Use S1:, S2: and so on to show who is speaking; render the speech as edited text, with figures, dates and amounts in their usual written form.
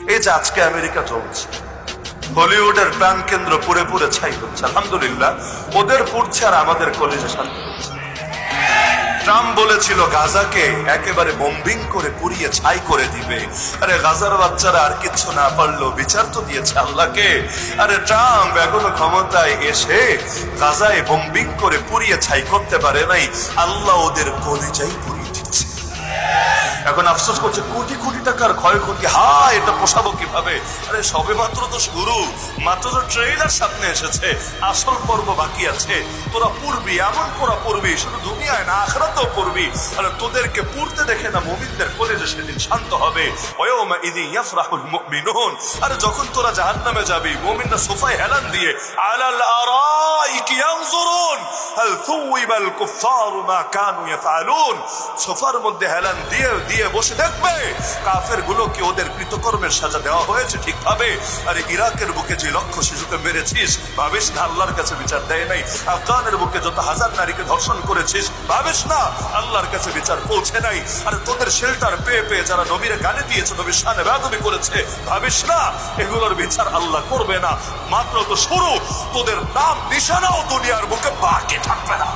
S1: এই যে আজকে আমেরিকা চলছে, হলিউডের প্রাণ কেন্দ্র পুরে পুরে ছাই হচ্ছে, আলহামদুলিল্লাহ ওদের পুড়ছে আর আমাদের কলেজে শান্তি হচ্ছে। ট্রাম্প বলেছিল গাজাকে একেবারে বম্বিং করে পুড়িয়ে ছাই করে দিবে। আরে গাজার বাচ্চারা আর কিচ্ছু না পারলেও বিচার তো দিয়েছে আল্লাহকে। আরে ট্রাম্প এখনো ক্ষমতায় এসে গাজায় বম্বিং করে পুড়িয়ে ছাই করতে পারে নাই, আল্লাহ ওদের কলিজাই পুড়িয়ে দিচ্ছে। এখন আফসোস করছে কোটি কোটি টাকার ক্ষয়ক্ষতি, হায় এটা পোষাবো কিভাবে। আরে সবে মাত্র তো শুরু, মাত্র তো ট্রেইলার সামনে এসেছে, আসল পর্ব বাকি আছে। তোরা পড়বি, এমন পড়া পড়বি, শুধু দুনিয়ায় না আখিরাতেও পড়বি। আরে তোদেরকে পড়তে দেখে না মুমিনদের কলেজে সেদিন শান্ত হবে। ওয়াউমা ইযি ইয়াফরাহুল মুমিনুন, আরে যখন তোরা জাহান্নামে যাবি মুমিনরা সোফায় হেলান দিয়ে আলাল আরাইকি ইয়ানজুরুন হাল সুওয়াইবাল কুফারু মা কানু ইয়াফআলুন, সোফার মধ্যে হেলান দিয়ে দিয়ে বসে দেখবে কাফের গুলোকে ওদের কৃতকর্মের সাজা দেওয়া হয়েছে ঠিকভাবে। আরে ইরাকের বুকে যে লক্ষ শিশুকে মেরেছিস, ভাবিস না আল্লাহর কাছে বিচার দেয় নাই? আফগানের বুকে যত হাজার নারীকে ধর্ষণ করেছিস, ভাবিস না আল্লাহর কাছে বিচার পৌঁছে নাই? আরে তোদের শেল্টার পেয়ে পেয়ে যারা নবীরে গালি দিয়েছে, নবীর শানে বেয়াদবি করেছে, ভাবিস না এগুলোর বিচার আল্লাহ করবে না? মাত্র তো শুরু, তোদের নাম নিশানাও দুনিয়ার বুকে বাকি থাকবে না।